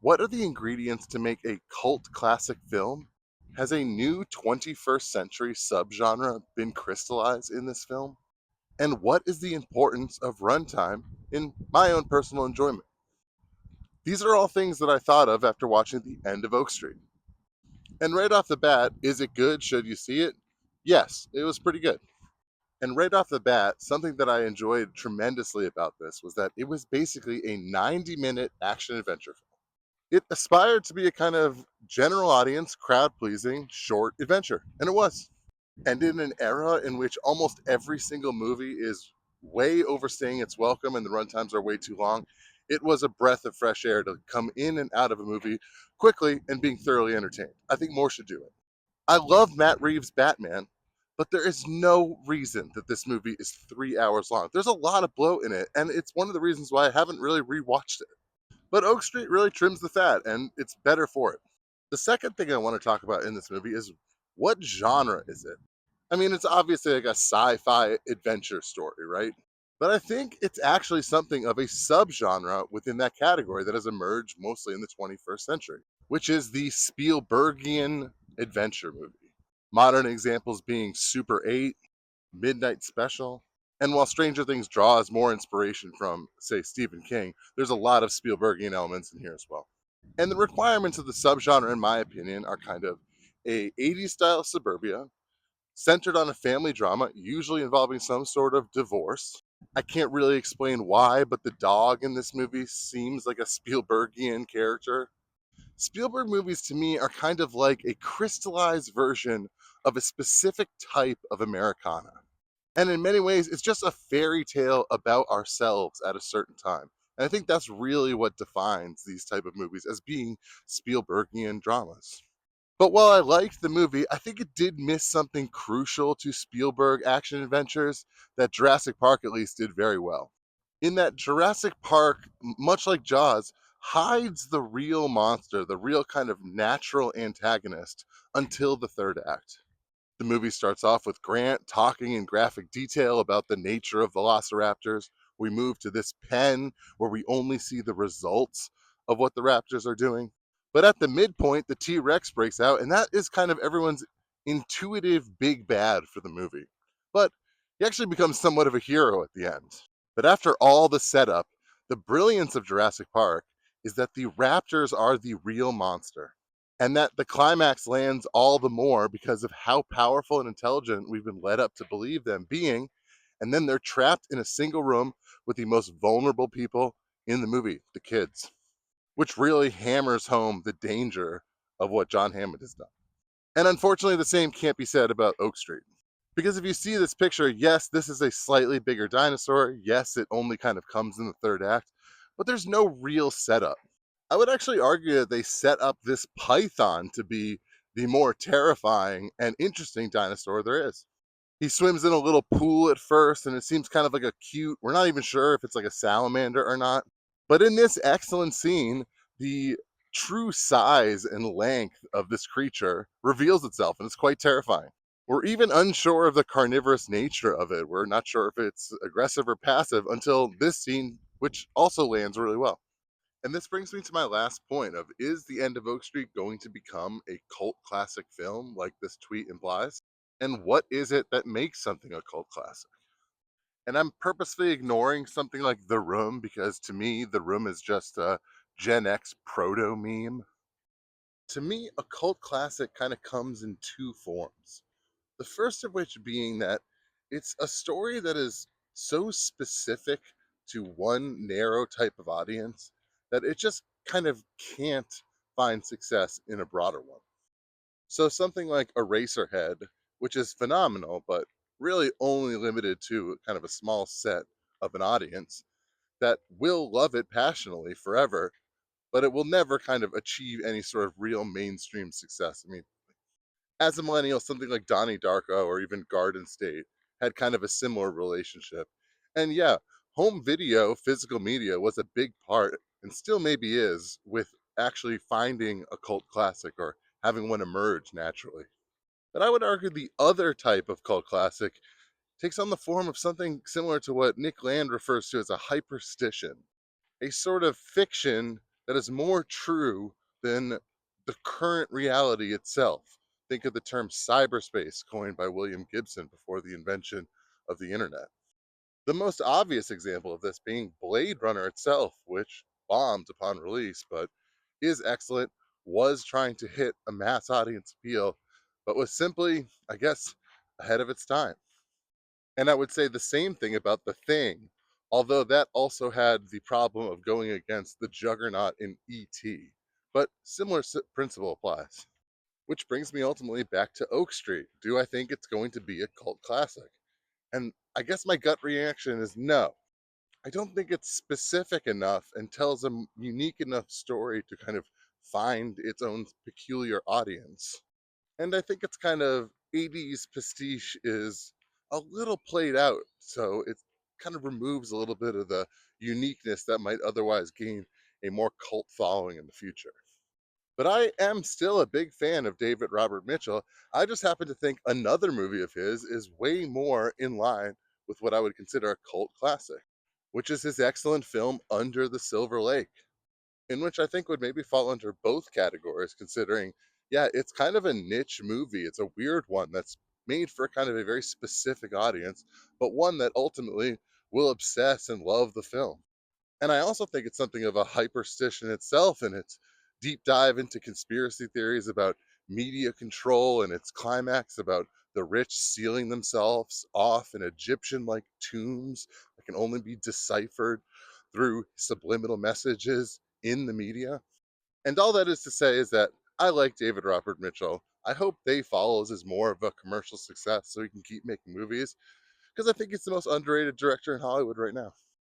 What are the ingredients to make a cult classic film? Has a new 21st century subgenre been crystallized in this film? And what is the importance of runtime in my own personal enjoyment? These are all things that I thought of after watching The End of Oak Street. And right off the bat, is it good? Should you see it? Yes, it was pretty good. And right off the bat, something that I enjoyed tremendously about this was that it was basically a 90-minute action adventure. It aspired to be a kind of general audience, crowd pleasing, short adventure, and it was. And in an era in which almost every single movie is way overstaying its welcome and the runtimes are way too long, it was a breath of fresh air to come in and out of a movie quickly and being thoroughly entertained. I think more should do it. I love Matt Reeves' Batman, but there is no reason that this movie is 3 hours long. There's a lot of bloat in it, and it's one of the reasons why I haven't really rewatched it. But Oak Street really trims the fat, and it's better for it. The second thing I want to talk about in this movie is what genre is it? I mean, it's obviously like a sci fi adventure story, right? But I think it's actually something of a subgenre within that category that has emerged mostly in the 21st century, which is the Spielbergian adventure movie. Modern examples being Super 8, Midnight Special. And while Stranger Things draws more inspiration from, say, Stephen King, there's a lot of Spielbergian elements in here as well. And the requirements of the subgenre, in my opinion, are kind of a 80s style suburbia, centered on a family drama, usually involving some sort of divorce. I can't really explain why, but the dog in this movie seems like a Spielbergian character. Spielberg movies to me are kind of like a crystallized version of a specific type of Americana. And in many ways, it's just a fairy tale about ourselves at a certain time. And I think that's really what defines these type of movies as being Spielbergian dramas. But while I liked the movie, I think it did miss something crucial to Spielberg action adventures that Jurassic Park at least did very well. In that Jurassic Park, much like Jaws, hides the real monster, the real kind of natural antagonist until the third act. The movie starts off with Grant talking in graphic detail about the nature of velociraptors. We move to this pen where we only see the results of what the raptors are doing. But at the midpoint, the T Rex breaks out, and that is kind of everyone's intuitive big bad for the movie. But he actually becomes somewhat of a hero at the end. But after all the setup, the brilliance of Jurassic Park is that the raptors are the real monster, and that the climax lands all the more because of how powerful and intelligent we've been led up to believe them being. And then they're trapped in a single room with the most vulnerable people in the movie, the kids, which really hammers home the danger of what John Hammond has done. And unfortunately, the same can't be said about Oak Street. Because if you see this picture, yes, this is a slightly bigger dinosaur. Yes, it only kind of comes in the third act, but there's no real setup. I would actually argue that they set up this python to be the more terrifying and interesting dinosaur there is. He swims in a little pool at first, and it seems kind of like a cute, we're not even sure if it's like a salamander or not. But in this excellent scene, the true size and length of this creature reveals itself, and it's quite terrifying. We're even unsure of the carnivorous nature of it. We're not sure if it's aggressive or passive until this scene, which also lands really well. And this brings me to my last point of, is The End of Oak Street going to become a cult classic film like this tweet implies? And what is it that makes something a cult classic? And I'm purposely ignoring something like The Room because to me, The Room is just a Gen X proto meme. To me, a cult classic kind of comes in two forms. The first of which being that it's a story that is so specific to one narrow type of audience that it just kind of can't find success in a broader one. So something like Eraserhead, which is phenomenal, but really only limited to kind of a small set of an audience that will love it passionately forever, but it will never kind of achieve any sort of real mainstream success. I mean, as a millennial, something like Donnie Darko or even Garden State had kind of a similar relationship. And yeah, home video, physical media was a big part and still maybe is with actually finding a cult classic or having one emerge naturally. But I would argue the other type of cult classic takes on the form of something similar to what Nick Land refers to as a hyperstition, a sort of fiction that is more true than the current reality itself. Think of the term cyberspace, coined by William Gibson before the invention of the internet. The most obvious example of this being Blade Runner itself, which bombed upon release, but is excellent, was trying to hit a mass audience appeal, but was simply, I guess, ahead of its time. And I would say the same thing about The Thing, although that also had the problem of going against the juggernaut in E.T. But similar principle applies. Which brings me ultimately back to Oak Street. Do I think it's going to be a cult classic? And I guess my gut reaction is no. I don't think it's specific enough and tells a unique enough story to kind of find its own peculiar audience. And I think it's kind of 80s pastiche is a little played out, so it kind of removes a little bit of the uniqueness that might otherwise gain a more cult following in the future. But I am still a big fan of David Robert Mitchell. I just happen to think another movie of his is way more in line with what I would consider a cult classic, which is his excellent film Under the Silver Lake, in which I think would maybe fall under both categories, considering, yeah, it's kind of a niche movie. It's a weird one that's made for kind of a very specific audience, but one that ultimately will obsess and love the film. And I also think it's something of a hyperstition itself in its deep dive into conspiracy theories about media control and its climax about the rich sealing themselves off in Egyptian like tombs that can only be deciphered through subliminal messages in the media. And all that is to say is that I like David Robert Mitchell. I hope They Follows is more of a commercial success so he can keep making movies because I think he's the most underrated director in Hollywood right now.